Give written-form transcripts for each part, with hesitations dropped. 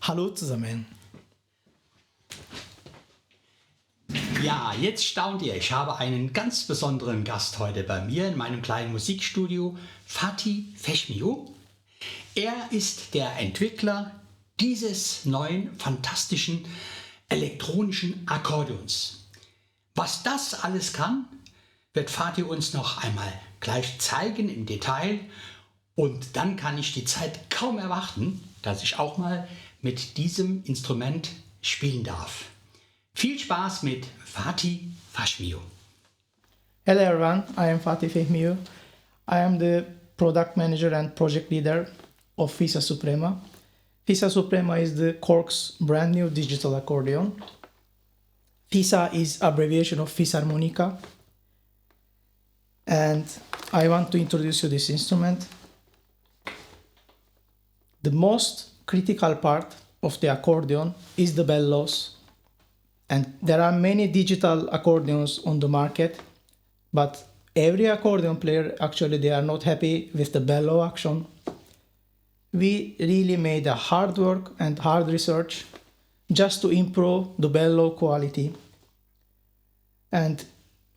Hallo zusammen. Ja, jetzt staunt ihr. Ich habe einen ganz besonderen Gast heute bei mir in meinem kleinen Musikstudio, Fati Fehmiju. Er ist der Entwickler dieses neuen, fantastischen elektronischen Akkordeons. Was das alles kann, wird Fati uns noch einmal gleich zeigen im Detail. Und dann kann ich die Zeit kaum erwarten, dass ich auch mal mit diesem Instrument spielen darf. Viel Spaß mit Fati Fehmiju. Hello everyone, I am Fati Fehmiju. I am the product manager and project leader of FISA SUPREMA. FISA SUPREMA is the Korg's brand new digital accordion. FISA is abbreviation of Fisarmonica. And I want to introduce you this instrument. The most critical part of the accordion is the bellows. And there are many digital accordions on the market, but every accordion player actually they are not happy with the bellow action. We really made a hard work and hard research just to improve the bellow quality. And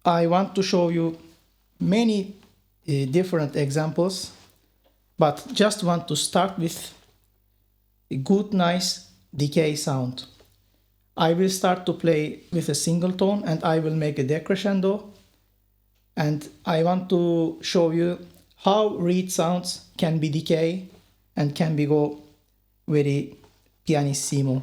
I want to show you many different examples, but just want to start with a good, nice decay sound. I will start to play with a single tone and I will make a decrescendo. And I want to show you how reed sounds can be decay and can be go very pianissimo.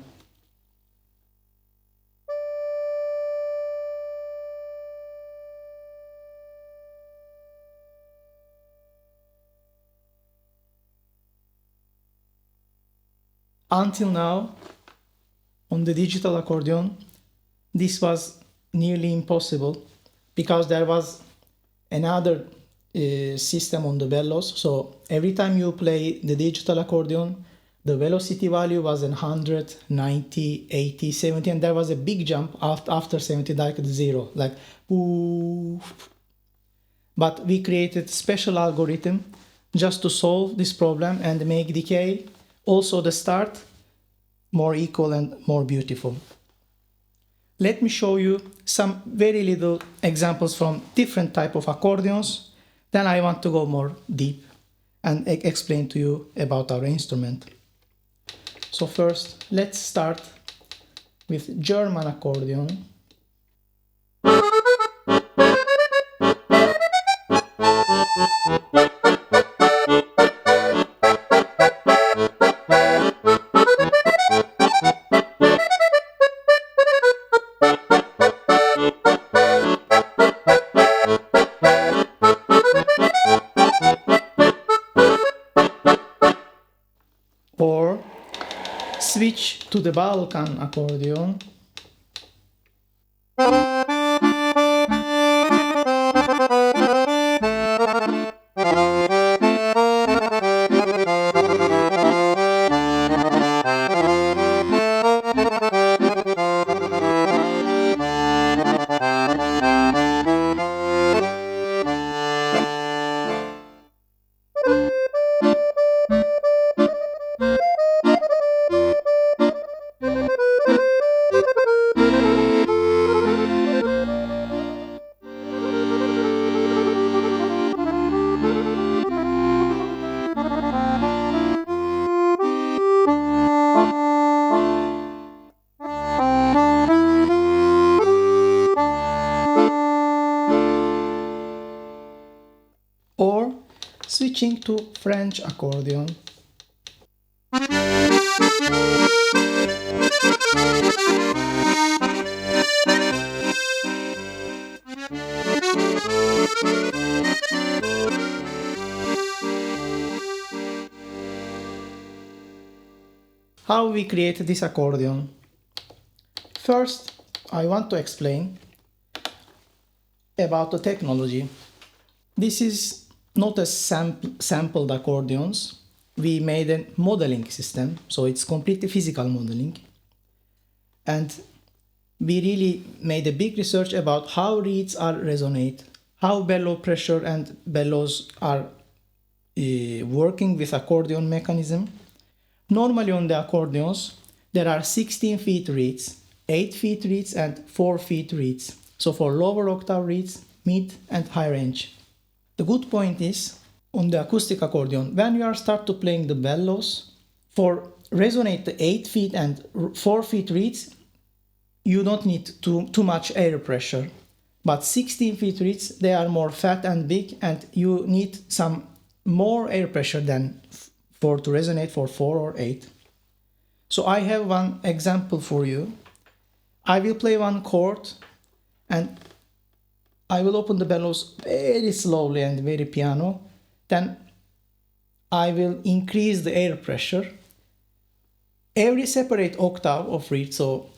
Until now, on the digital accordion, this was nearly impossible because there was another system on the bellows. So every time you play the digital accordion, the velocity value was 100, 90, 80, 70, and there was a big jump after 70, like the zero, like ooh. But we created special algorithm just to solve this problem and make decay, also the start, more equal and more beautiful. Let me show you some very little examples from different type of accordions. Then I want to go more deep and explain to you about our instrument. So first, let's start with German accordion. Or switch to the Balkan accordion. Or switching to French accordion. How we created this accordion? First, I want to explain about the technology. This is not a sampled accordions. We made a modeling system, so it's completely physical modeling. And we really made a big research about how reeds are resonate, how bellow pressure and bellows are working with accordion mechanism. Normally on the accordions, there are 16 feet reeds, 8 feet reeds and 4 feet reeds. So for lower octave reeds, mid and high range. The good point is, on the acoustic accordion, when you are start to playing the bellows, for resonate the 8 feet and 4 feet reeds, you don't need too much air pressure. But 16 feet reeds, they are more fat and big, and you need some more air pressure than to resonate for 4 or 8. So I have one example for you. I will play one chord and I will open the bellows very slowly and very piano. Then I will increase the air pressure. Every separate octave of reed, so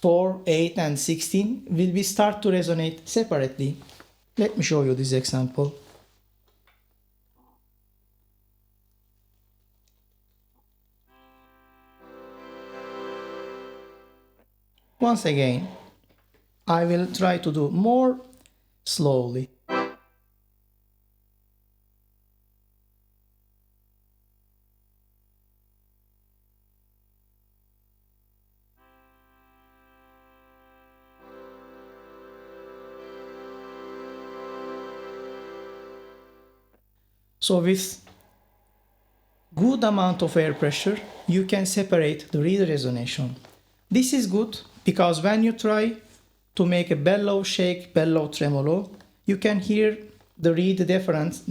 4, 8 and 16, will be start to resonate separately. Let me show you this example. Once again, I will try to do more slowly. So with good amount of air pressure, you can separate the reed resonation. This is good because when you try to make a bellow shake, bellow tremolo, you can hear the reed difference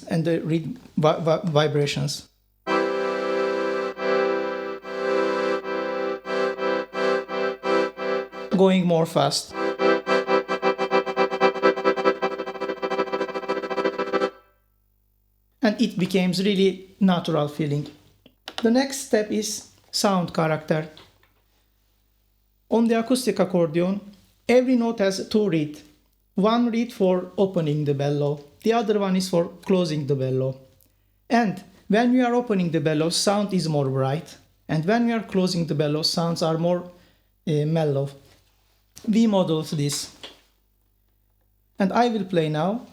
and the reed vibrations. Going more fast. And it becomes really natural feeling. The next step is sound character. On the acoustic accordion, every note has 2 reeds. One reed for opening the bellow, the other one is for closing the bellow. And when we are opening the bellow, sound is more bright, and when we are closing the bellow, sounds are more mellow. We modeled this. And I will play now,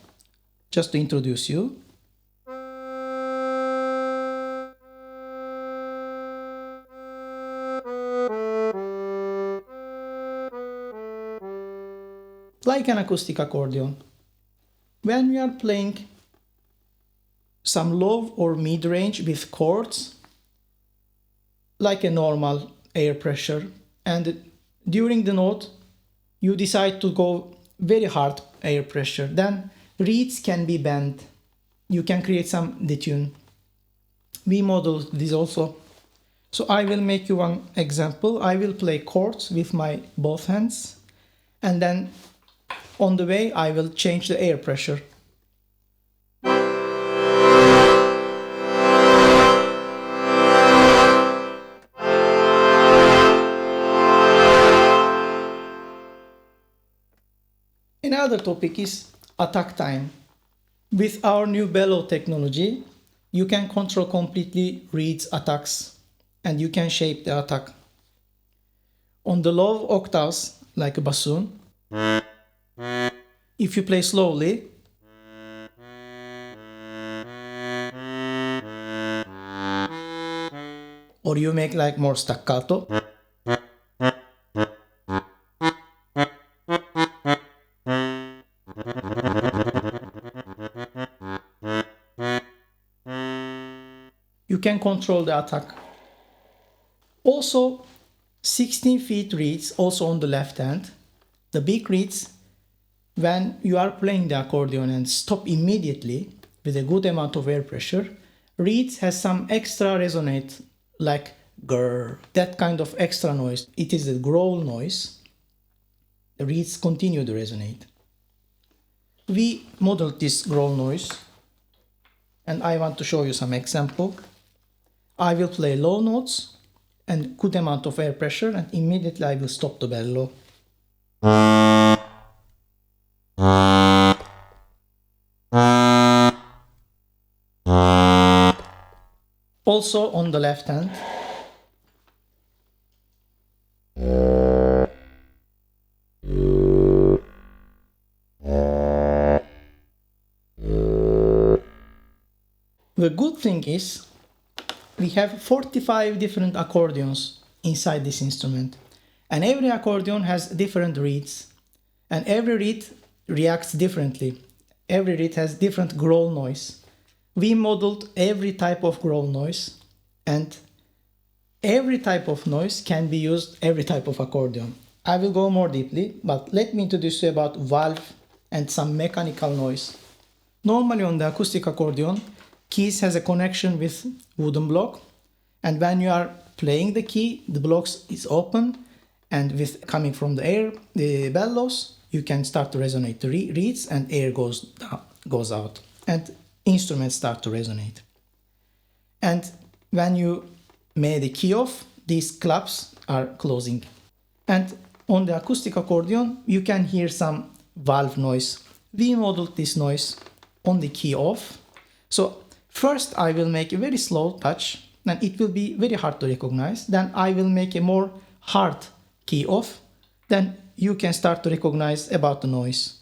just to introduce you. Like an acoustic accordion. When we are playing some low or mid-range with chords, like a normal air pressure, and during the note you decide to go very hard air pressure, then reeds can be bent. You can create some detune. We model this also. So I will make you one example. I will play chords with my both hands, and then on the way, I will change the air pressure. Another topic is attack time. With our new bellow technology, you can control completely reeds attacks, and you can shape the attack. On the low octaves, like a bassoon, if you play slowly, or you make like more staccato, you can control the attack. Also, 16 feet reeds, also on the left hand, the big reeds, when you are playing the accordion and stop immediately with a good amount of air pressure, reeds has some extra resonate, like grrr, that kind of extra noise. It is a growl noise. The reeds continue to resonate. We modeled this growl noise, and I want to show you some example. I will play low notes and good amount of air pressure, and immediately I will stop the bellow. Also on the left hand. The good thing is we have 45 different accordions inside this instrument. And every accordion has different reeds. And every reed reacts differently. Every reed has different growl noise. We modeled every type of growl noise, and every type of noise can be used every type of accordion. I will go more deeply, but let me introduce you about valve and some mechanical noise. Normally on the acoustic accordion, keys has a connection with wooden block, and when you are playing the key, the blocks is open, and with coming from the air, the bellows, you can start to resonate the reeds, and air goes out, and instruments start to resonate. And when you make the key off, these claps are closing. And on the acoustic accordion, you can hear some valve noise. We modeled this noise on the key off. So first I will make a very slow touch, and it will be very hard to recognize. Then I will make a more hard key off. Then you can start to recognize about the noise.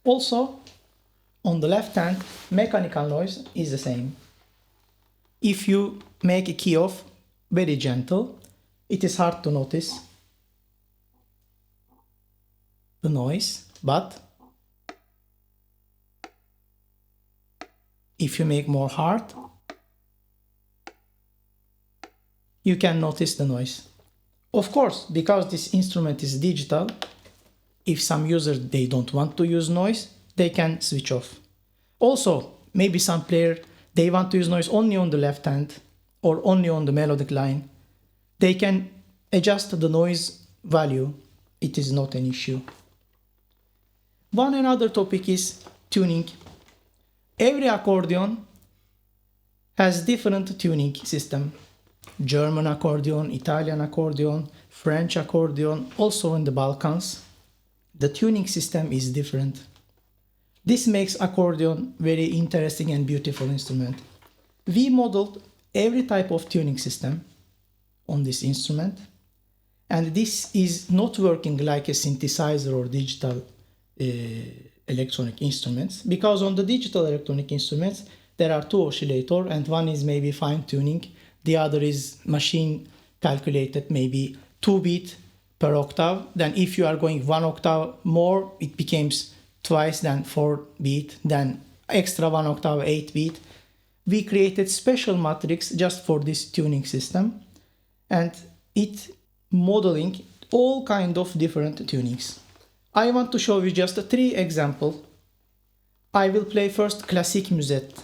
Also, on the left hand, mechanical noise is the same. If you make a key off very gentle, it is hard to notice the noise, but if you make more hard, you can notice the noise. Of course, because this instrument is digital, if some users they don't want to use noise, they can switch off. Also, maybe some player they want to use noise only on the left hand or only on the melodic line. They can adjust the noise value. It is not an issue. One another topic is tuning. Every accordion has different tuning system. German accordion, Italian accordion, French accordion, also in the Balkans. The tuning system is different. This makes accordion very interesting and beautiful instrument. We modeled every type of tuning system on this instrument, and this is not working like a synthesizer or digital electronic instruments, because on the digital electronic instruments there are two oscillators, and one is maybe fine tuning, the other is machine calculated, maybe 2 beats per octave. Then if you are going 1 octave more, it becomes twice than 4 beat, then extra 1 octave 8 beat. We created special matrix just for this tuning system, and it modeling all kind of different tunings. I want to show you just 3 examples. I will play first classic musette.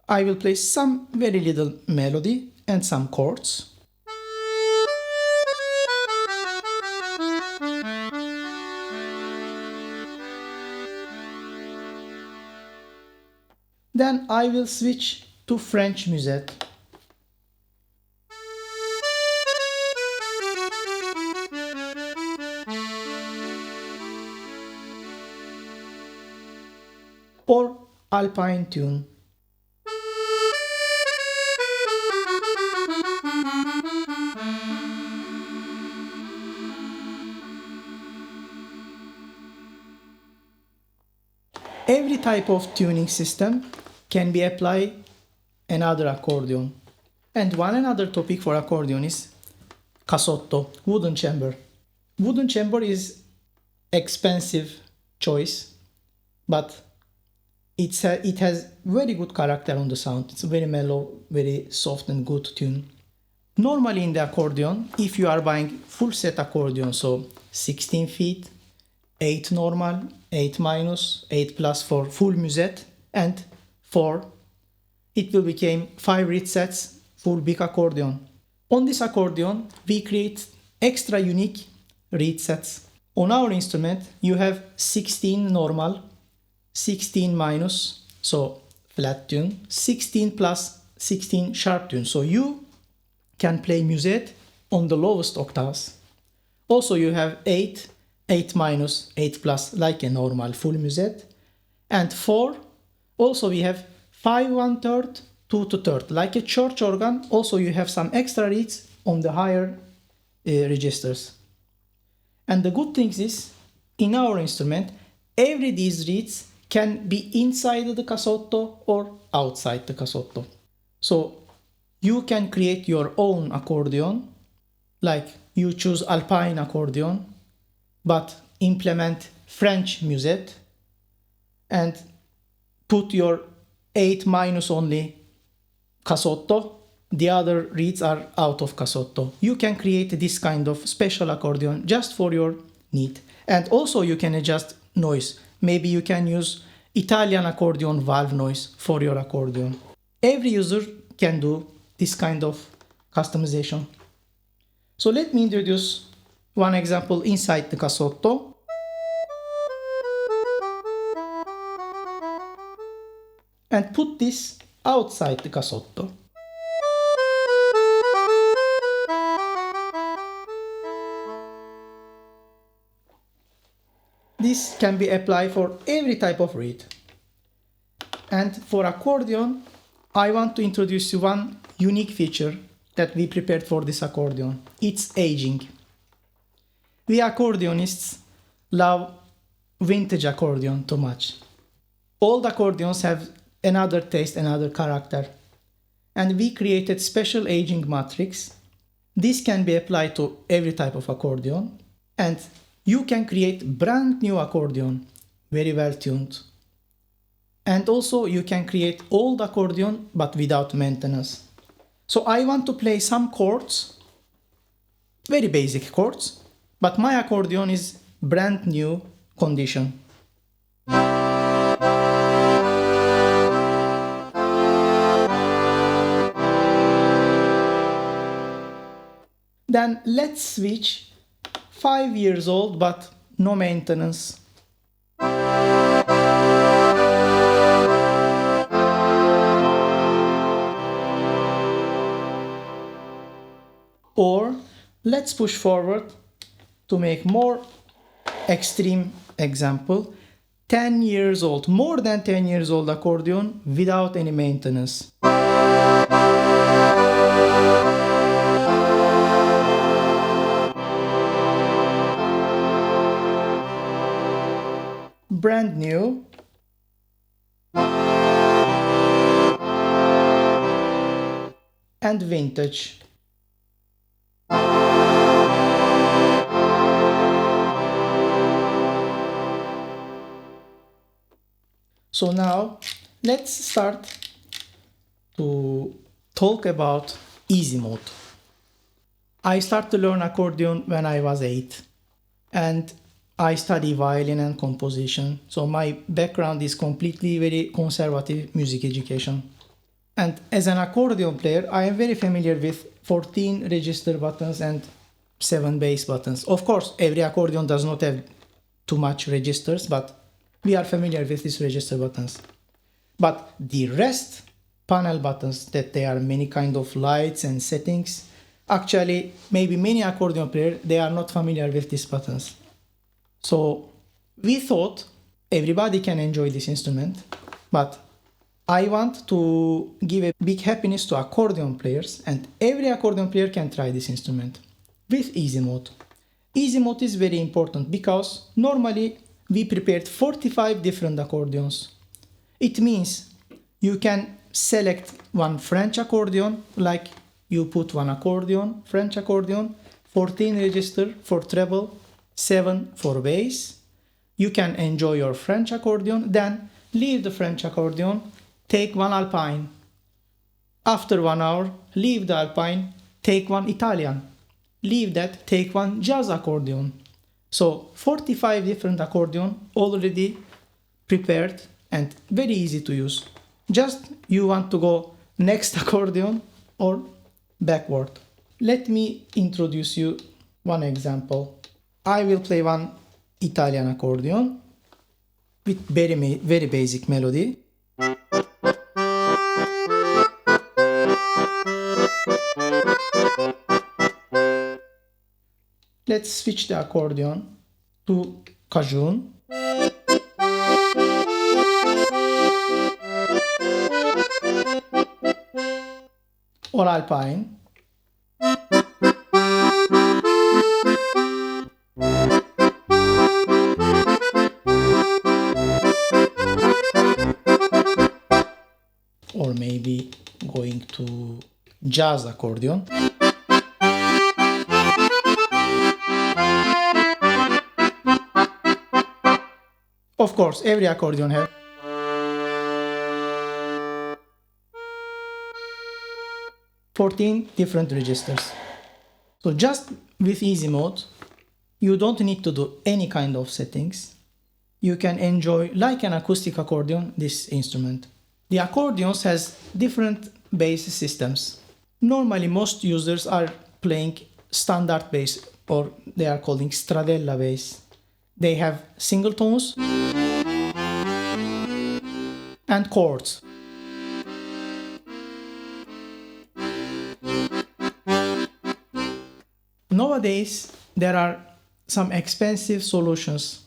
I will play some very little melody and some chords. Then I will switch to French musette. Or Alpine tune. Every type of tuning system can be applied another accordion. And one another topic for accordion is cassotto, wooden chamber. Wooden chamber is expensive choice, but it has very good character on the sound. It's very mellow, very soft and good tune. Normally in the accordion, if you are buying full set accordion, so 16 feet, 8 normal, 8 minus, 8 plus for full musette, and 4, it will become 5 reed sets, full big accordion. On this accordion, we create extra unique reed sets. On our instrument, you have 16 normal, 16 minus, so flat tune, 16 plus 16 sharp tune. So you can play musette on the lowest octaves. Also you have 8, 8 minus, 8 plus, like a normal full musette. And 4, also we have 5 1/3, 2 2/3, like a church organ. Also you have some extra reeds on the higher registers. And the good thing is, in our instrument, every these reeds can be inside the cassotto or outside the cassotto. So you can create your own accordion, like you choose Alpine accordion, but implement French musette and put your 8 minus only cassotto. The other reeds are out of cassotto. You can create this kind of special accordion just for your need. And also you can adjust noise. Maybe you can use Italian accordion valve noise for your accordion. Every user can do this kind of customization. So let me introduce one example inside the cassotto. And put this outside the cassotto. This can be applied for every type of reed. And for accordion, I want to introduce you one unique feature that we prepared for this accordion. It's aging. We accordionists love vintage accordion too much. Old accordions have another taste, another character. And we created special aging matrix. This can be applied to every type of accordion. And you can create brand new accordion, very well tuned. And also you can create old accordion but without maintenance. So I want to play some chords, very basic chords, but my accordion is brand new condition. Then let's switch 5 years old but no maintenance. Or let's push forward to make more extreme example. 10 years old, more than 10 years old accordion without any maintenance. Brand new. And vintage. So now let's start to talk about easy mode. I started to learn accordion when I was 8 and I study violin and composition. So my background is completely very conservative music education. And as an accordion player, I am very familiar with 14 register buttons and 7 bass buttons. Of course, every accordion does not have too much registers, but we are familiar with these register buttons. But the rest panel buttons, that there are many kind of lights and settings, actually maybe many accordion players, they are not familiar with these buttons. So we thought everybody can enjoy this instrument, but I want to give a big happiness to accordion players, and every accordion player can try this instrument with easy mode. Easy mode is very important because normally we prepared 45 different accordions. It means you can select one French accordion, like you put one accordion, French accordion, 14 register for treble, 7 for bass. You can enjoy your French accordion, then leave the French accordion, take one Alpine. After 1 hour, leave the Alpine, take one Italian. Leave that, take one jazz accordion. So 45 different accordion already prepared and very easy to use. Just you want to go next accordion or backward. Let me introduce you one example. I will play one Italian accordion with very basic melody. Let's switch the accordion to cajun. Or alpine. jazz accordion. Of course, every accordion has 14 different registers. So just with easy mode, you don't need to do any kind of settings. You can enjoy, like an acoustic accordion, this instrument. The accordions has different bass systems. Normally, most users are playing standard bass, or they are calling stradella bass. They have single tones and chords. Nowadays, there are some expensive solutions.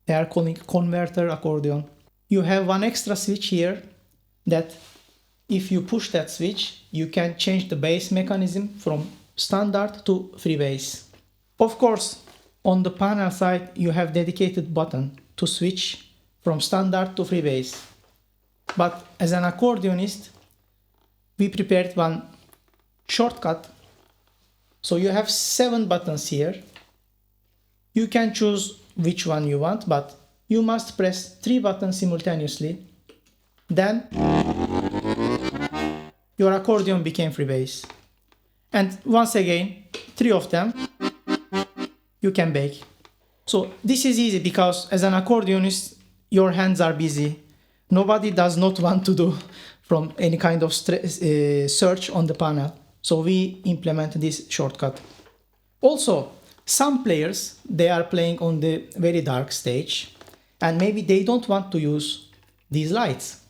They are calling converter accordion. You have one extra switch here that if you push that switch, you can change the bass mechanism from standard to free bass. Of course, on the panel side, you have dedicated button to switch from standard to free bass. But as an accordionist, we prepared one shortcut. So you have 7 buttons here. You can choose which one you want, but you must press 3 buttons simultaneously. Then your accordion became free bass. And once again, 3 of them, you can bake. So this is easy because as an accordionist, your hands are busy. Nobody does not want to do from any kind of search on the panel. So we implement this shortcut. Also, some players, they are playing on the very dark stage and maybe they don't want to use these lights.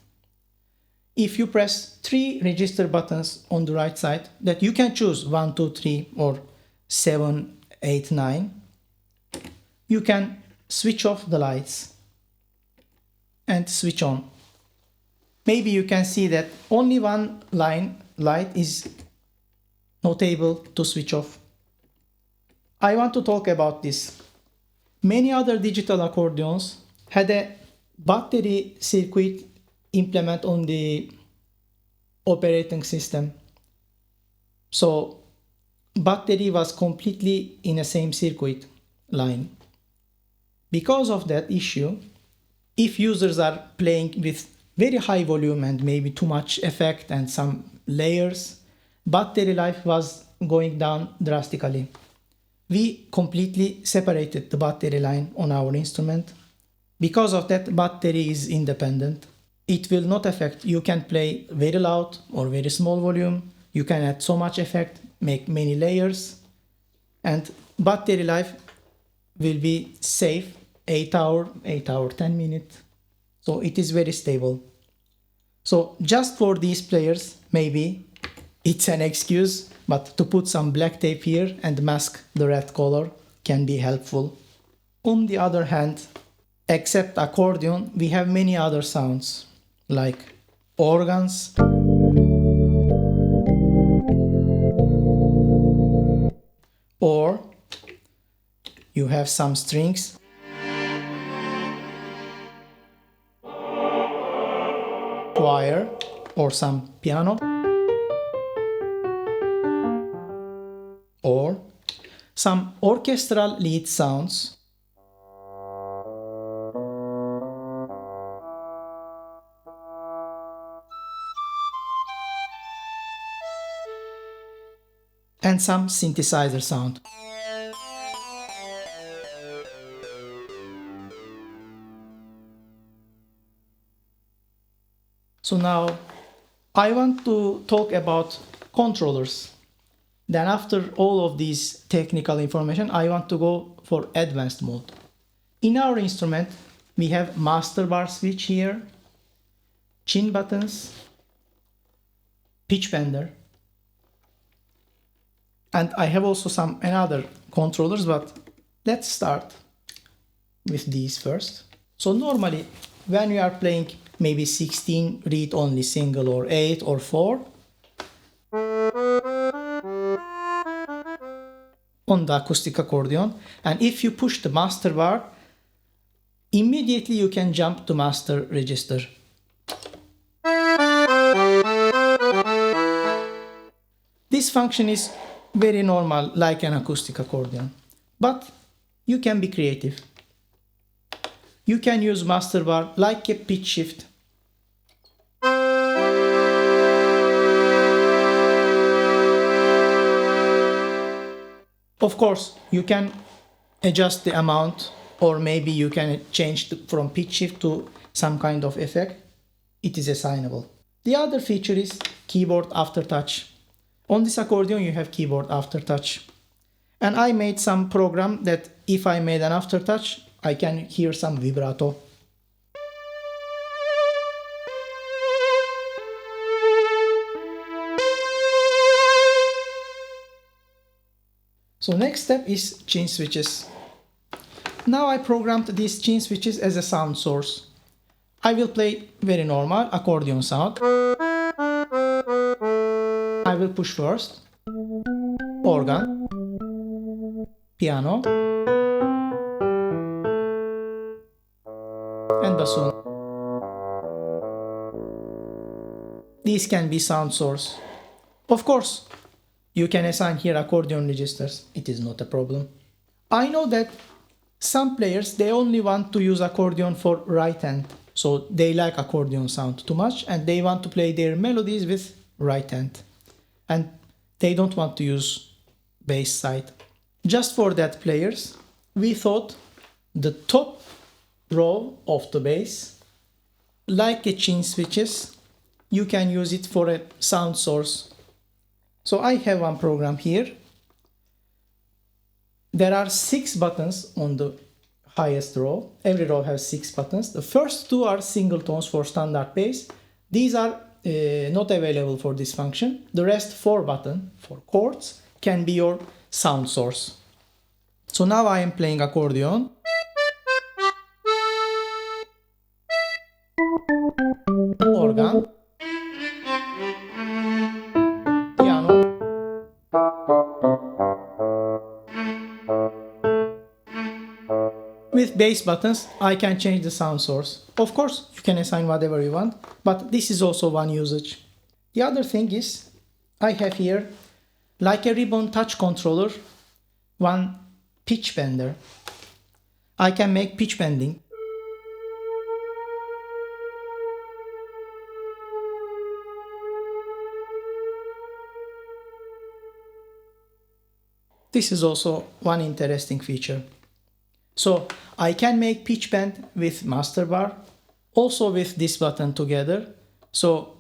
If you press 3 register buttons on the right side, that you can choose 1, 2, 3 or 7, 8, 9, you can switch off the lights and switch on. Maybe you can see that only one light is not able to switch off. I want to talk about this. Many other digital accordions had a battery circuit implement on the operating system. So battery was completely in the same circuit line. Because of that issue, if users are playing with very high volume and maybe too much effect and some layers, battery life was going down drastically. We completely separated the battery line on our instrument. Because of that, battery is independent. It will not affect. You can play very loud or very small volume. You can add so much effect, make many layers. And battery life will be safe, 8 hour, 10 minutes. So it is very stable. So just for these players, maybe it's an excuse, but to put some black tape here and mask the red color can be helpful. On the other hand, except accordion, we have many other sounds like organs, or you have some strings, choir, or some piano, or some orchestral lead sounds, and some synthesizer sound. So now I want to talk about controllers. Then after all of these technical information, I want to go for advanced mode. In our instrument, we have master bar switch here, chin buttons, pitch bender, and I have also some another controllers, but let's start with these first. So normally, when you are playing maybe 16 reed only single or 8 or 4, on the acoustic accordion, and if you push the master bar, immediately you can jump to master register. This function is very normal, like an acoustic accordion. But you can be creative. You can use master bar like a pitch shift. Of course, you can adjust the amount, or maybe you can change from pitch shift to some kind of effect. It is assignable. The other feature is keyboard aftertouch. On this accordion you have keyboard aftertouch. And I made some program that if I made an aftertouch, I can hear some vibrato. So next step is chin switches. Now I programmed these chin switches as a sound source. I will play very normal accordion sound. I will push first, organ, piano, and bassoon. These can be sound source. Of course, you can assign here accordion registers. It is not a problem. I know that some players, they only want to use accordion for right hand. So they like accordion sound too much and they want to play their melodies with right hand. And they don't want to use bass side. Just for that players, we thought the top row of the bass, like a chin switches, you can use it for a sound source. So I have one program here. There are 6 buttons on the highest row. Every row has 6 buttons. The first 2 are single tones for standard bass. These are not available for this function. The rest 4 buttons for chords can be your sound source. So now I am playing accordion. Organ. Piano. With bass buttons, I can change the sound source. Of course, you can assign whatever you want, but this is also one usage. The other thing is, I have here, like a ribbon touch controller, one pitch bender. I can make pitch bending. This is also one interesting feature. So I can make pitch bend with master bar, also with this button together. So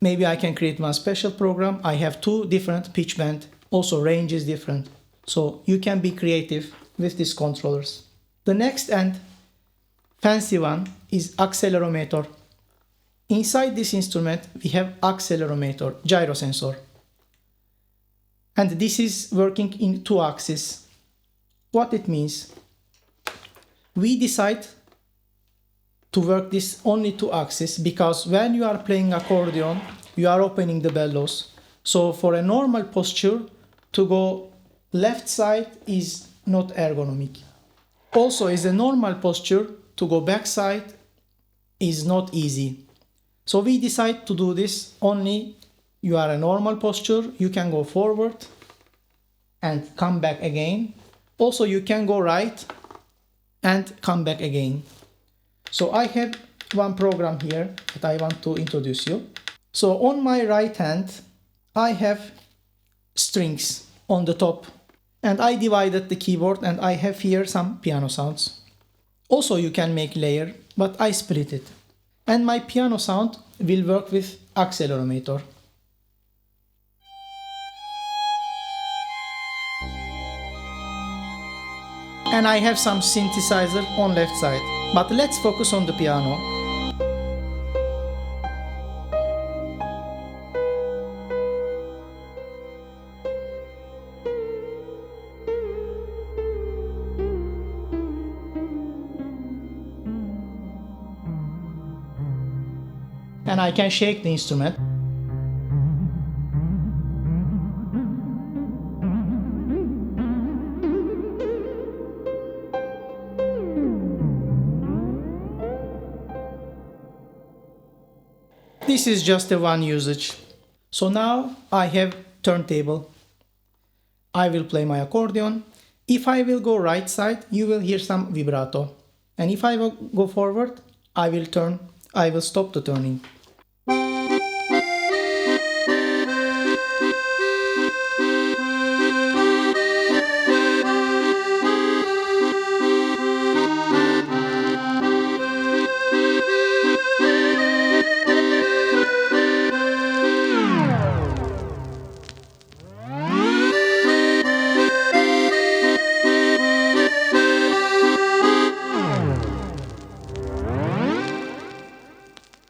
maybe I can create one special program. I have 2 different pitch bend, also range is different. So you can be creative with these controllers. The next and fancy one is accelerometer. Inside this instrument we have accelerometer, gyro sensor. And this is working in 2 axes. What it means? We decide to work this only 2 axes because when you are playing accordion, you are opening the bellows. So for a normal posture, to go left side is not ergonomic. Also, is a normal posture, to go back side is not easy. So we decide to do this only you are a normal posture, you can go forward and come back again. Also, you can go right and come back again. So I have one program here that I want to introduce you. So on my right hand, I have strings on the top. And I divided the keyboard and I have here some piano sounds. Also you can make layer, but I split it. And my piano sound will work with accelerometer. And I have some synthesizer on left side. But let's focus on the piano. And I can shake the instrument. This is just a one usage. So now I have turntable. I will play my accordion. If I will go right side, you will hear some vibrato. And if I will go forward, I will stop the turning.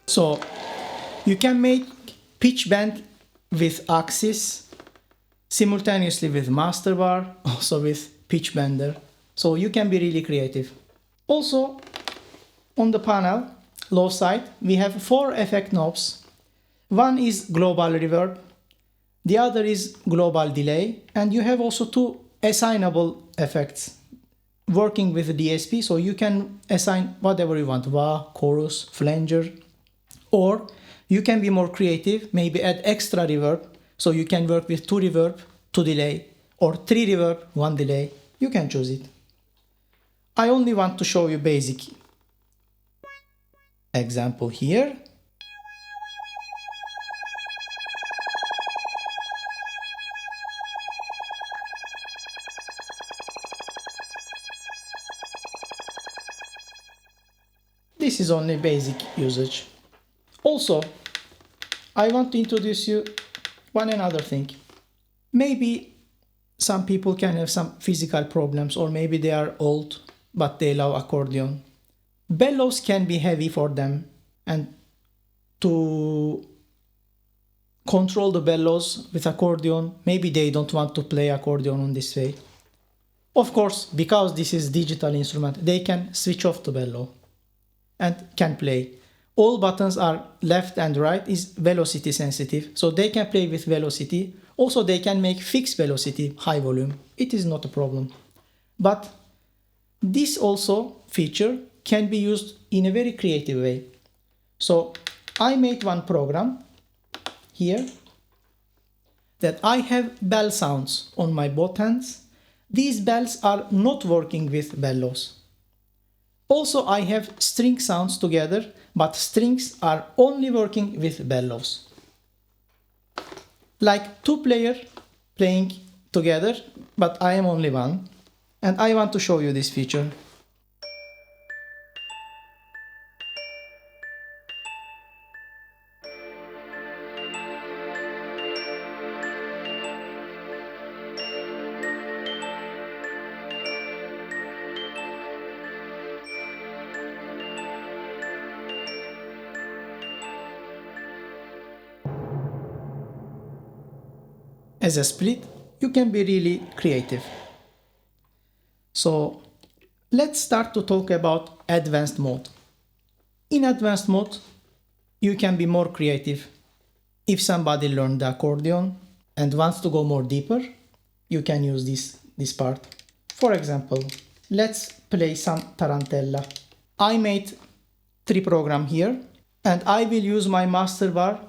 So you can make pitch bend with axis, simultaneously with master bar, also with pitch bender. So you can be really creative. Also, on the panel, low side, we have 4 effect knobs. One is global reverb, the other is global delay, and you have also 2 assignable effects working with the DSP, so you can assign whatever you want, wah, chorus, flanger. Or you can be more creative, maybe add extra reverb, so you can work with 2 reverb, 2 delay, or 3 reverb, 1 delay. You can choose it. I only want to show you basic example here. This is only basic usage. Also, I want to introduce you one another thing. Maybe some people can have some physical problems, or maybe they are old but they love accordion. Bellows can be heavy for them, and to control the bellows with accordion, maybe they don't want to play accordion on this way. Of course, because this is digital instrument, they can switch off the bellow and can play. All buttons are left and right is velocity sensitive, so they can play with velocity. Also, they can make fixed velocity, high volume. It is not a problem. But this also feature can be used in a very creative way. So I made one program here that I have bell sounds on my both hands. These bells are not working with bellows. Also, I have string sounds together, but strings are only working with bellows. Like 2 players playing together, but I am only one. And I want to show you this feature. As a split, you can be really creative. So let's start to talk about advanced mode. In advanced mode, you can be more creative. If somebody learned the accordion and wants to go more deeper, you can use this part. For example, let's play some tarantella. I made 3 programs here, and I will use my master bar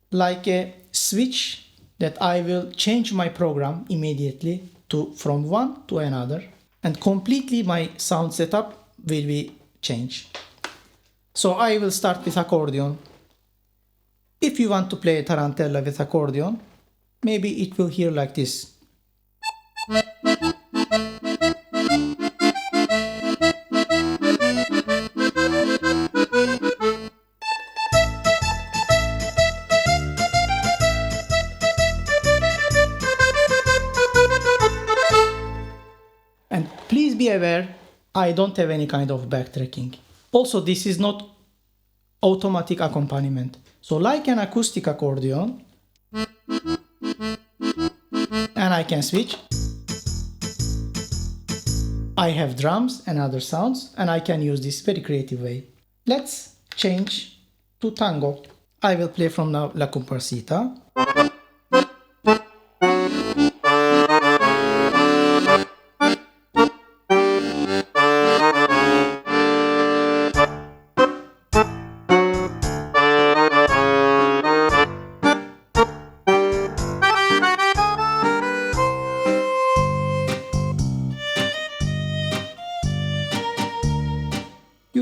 like a switch that I will change my program immediately from one to another, and completely my sound setup will be changed. So I will start with accordion. If you want to play a tarantella with accordion, maybe it will hear like this. And please be aware, I don't have any kind of backtracking. Also, this is not automatic accompaniment. So like an acoustic accordion, and I can switch. I have drums and other sounds, and I can use this very creative way. Let's change to tango. I will play from now La Comparsita.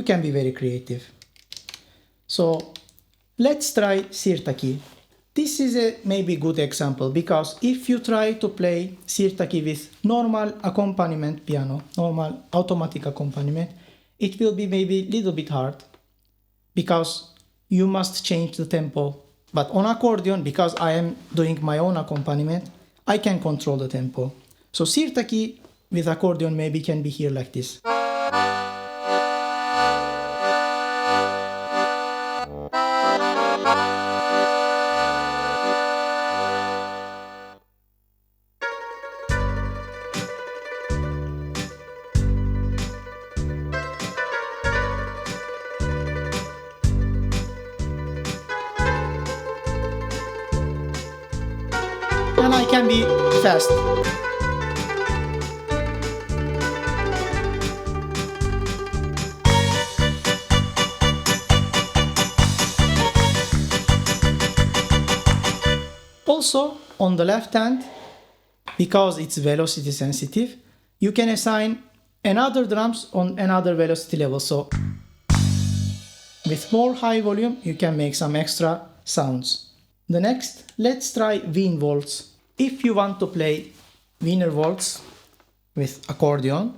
can be very creative. So let's try sirtaki. This is a maybe good example, because if you try to play sirtaki with normal accompaniment piano, normal automatic accompaniment, it will be maybe a little bit hard, because you must change the tempo. But on accordion, because I am doing my own accompaniment, I can control the tempo. So sirtaki with accordion maybe can be here like this. And I can be fast. Also, on the left hand, because it's velocity sensitive, you can assign another drums on another velocity level. So with more high volume, you can make some extra sounds. The next, let's try Wien waltz. If you want to play Wiener waltz with accordion,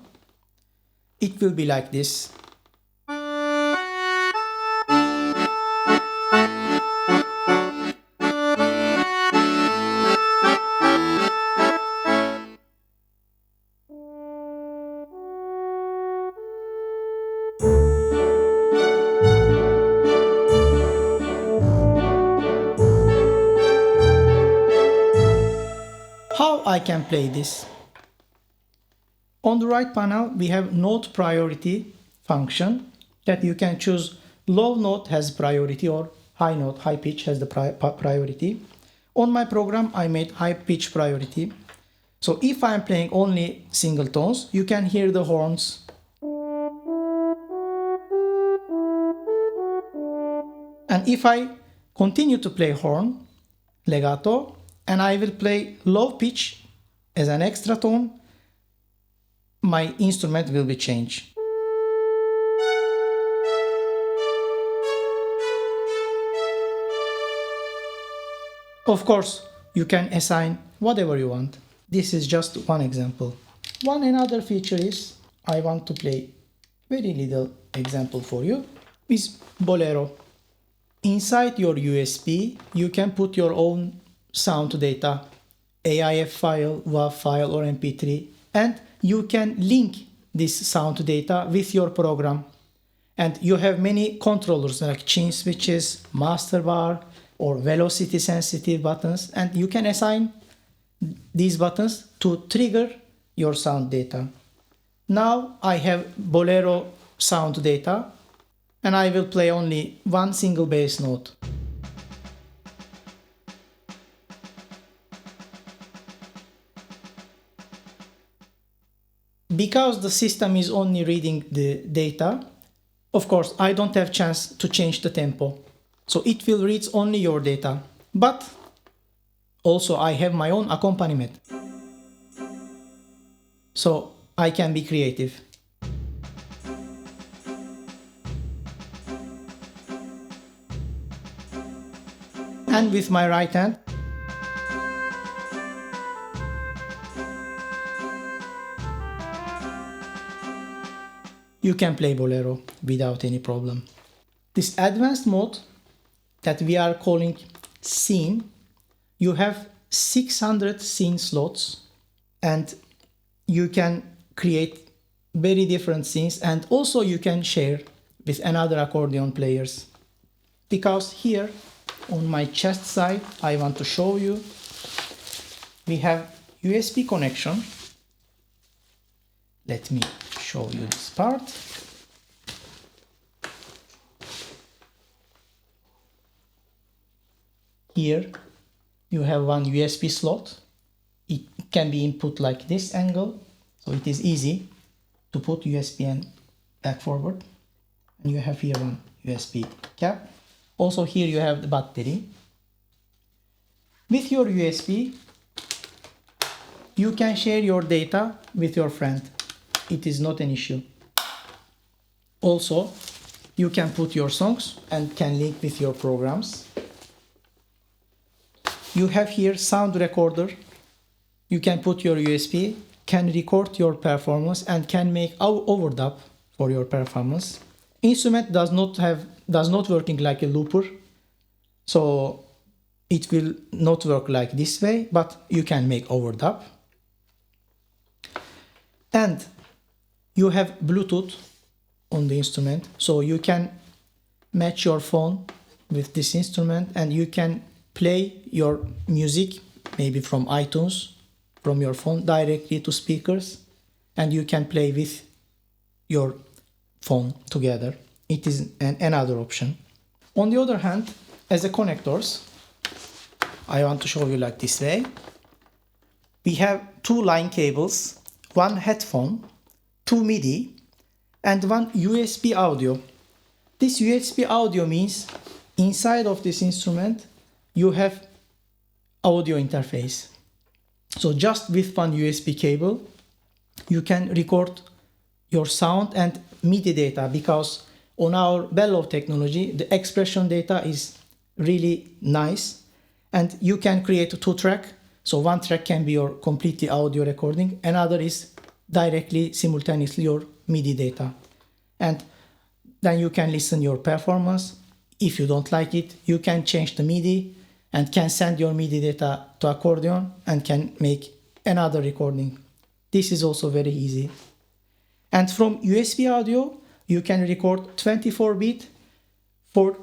it will be like this. How I can play this? On the right panel, we have note priority function that you can choose. Low note has priority or high note, high pitch has the priority. On my program, I made high pitch priority. So if I'm playing only single tones, you can hear the horns. And if I continue to play horn, legato, and I will play low pitch as an extra tone, my instrument will be changed. Of course, you can assign whatever you want. This is just one example. Another feature is, I want to play very little example for you, is Bolero. Inside your USB, you can put your own sound data, AIF file, WAV file or MP3, and you can link this sound data with your program. And you have many controllers like chain switches, master bar, or velocity sensitive buttons, and you can assign these buttons to trigger your sound data. Now I have Bolero sound data, and I will play only one single bass note. Because the system is only reading the data, of course, I don't have chance to change the tempo. So it will read only your data. But also I have my own accompaniment. So I can be creative. And with my right hand, you can play Bolero without any problem. This advanced mode that we are calling scene, you have 600 scene slots, and you can create very different scenes, and also you can share with another accordion players. Because here on my chest side, I want to show you, we have USB connection. Let me show you this part. Here you have one USB slot. It can be input like this angle, so it is easy to put USB and back forward. And you have here one USB cap. Also here you have the battery. With your USB, you can share your data with your friend. It is not an issue. Also, you can put your songs and can link with your programs. You have here sound recorder. You can put your USB, can record your performance and can make overdub for your performance. Instrument does not working like a looper, so it will not work like this way, but you can make overdub. And you have Bluetooth on the instrument, so you can match your phone with this instrument and you can play your music, maybe from iTunes, from your phone directly to speakers, and you can play with your phone together. It is another option. On the other hand, as a connectors, I want to show you like this way. We have two line cables, one headphone, two MIDI, and one USB audio. This USB audio means inside of this instrument you have audio interface. So just with one USB cable you can record your sound and MIDI data, because on our Bellows technology the expression data is really nice and you can create two tracks. So one track can be your completely audio recording, another is directly simultaneously your MIDI data. And then you can listen your performance. If you don't like it, you can change the MIDI and can send your MIDI data to Akkordeon and can make another recording. This is also very easy. And from USB audio, you can record 24-bit for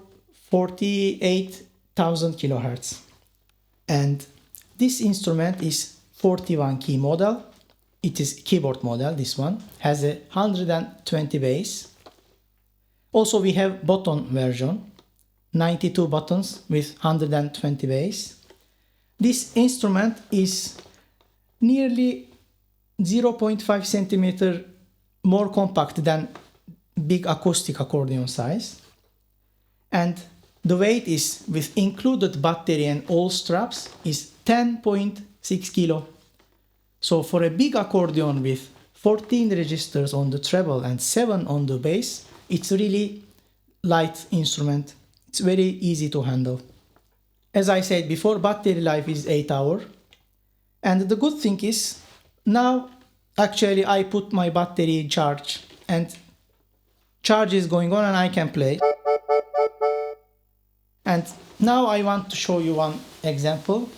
48,000 kilohertz. And this instrument is 41 key model. It is keyboard model, this one. Has a 120 bass. Also we have button version. 92 buttons with 120 bass. This instrument is nearly 0.5 centimeter more compact than big acoustic accordion size. And the weight is, with included battery and all straps, is 10.6 kilo. So for a big accordion with 14 registers on the treble and 7 on the bass, it's really light instrument. It's very easy to handle. As I said before, battery life is 8 hours. And the good thing is, now actually I put my battery in charge and charge is going on and I can play. And now I want to show you one example.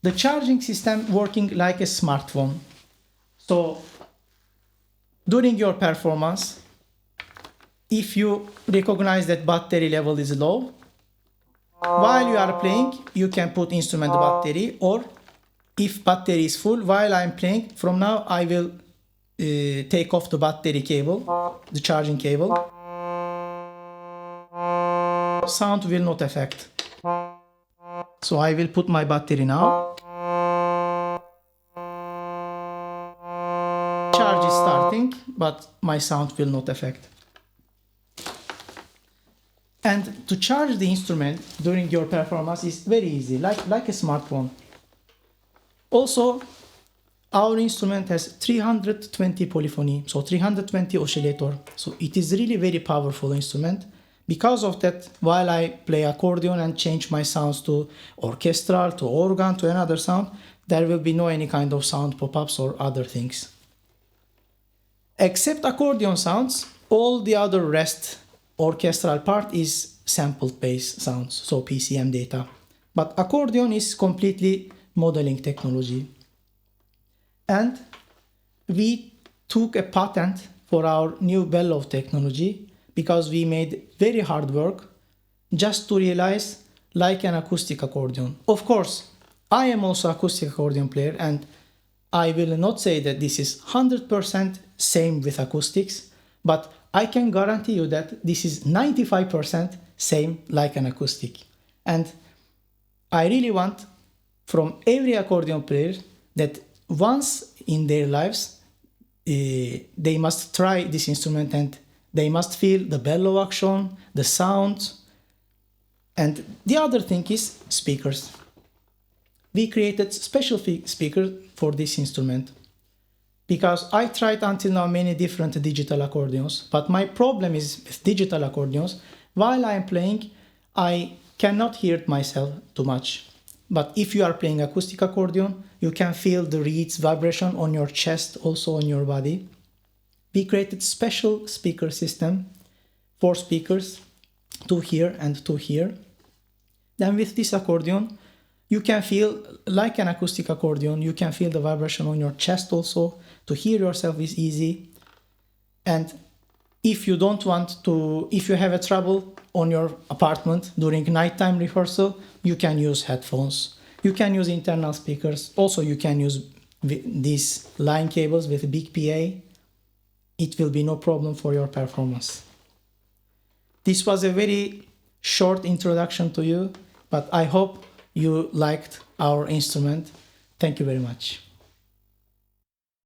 The charging system working like a smartphone. So during your performance, if you recognize that battery level is low, while you are playing, you can put instrument battery, or if battery is full, while I'm playing, from now I will take off the battery cable, the charging cable. Sound will not affect. So I will put my battery now. Charge is starting, but my sound will not affect. And to charge the instrument during your performance is very easy, like a smartphone. Also, our instrument has 320 polyphony, so 320 oscillator. So it is really very powerful instrument. Because of that, while I play accordion and change my sounds to orchestral, to organ, to another sound, there will be no any kind of sound pop-ups or other things. Except accordion sounds, all the other rest orchestral part is sampled bass sounds, so PCM data. But accordion is completely modeling technology. And we took a patent for our new Bellows technology because we made very hard work just to realize like an acoustic accordion. Of course, I am also acoustic accordion player and I will not say that this is 100% same with acoustics, but I can guarantee you that this is 95% same like an acoustic. And I really want from every accordion player that once in their lives they must try this instrument and they must feel the bellow action, the sound. And the other thing is speakers. We created special speakers for this instrument. because I tried until now many different digital accordions, but my problem is with digital accordions, while I am playing, I cannot hear it myself too much. But if you are playing acoustic accordion, you can feel the reeds vibration on your chest, also on your body. We created special speaker system, 4 speakers, 2 here and 2 here. Then with this accordion, you can feel like an acoustic accordion, you can feel the vibration on your chest also. To hear yourself is easy. And if you don't want to, if you have a trouble on your apartment during nighttime rehearsal, you can use headphones. You can use internal speakers. Also, you can use these line cables with a big PA. It will be no problem for your performance. This was a very short introduction to you, but I hope you liked our instrument. Thank you very much.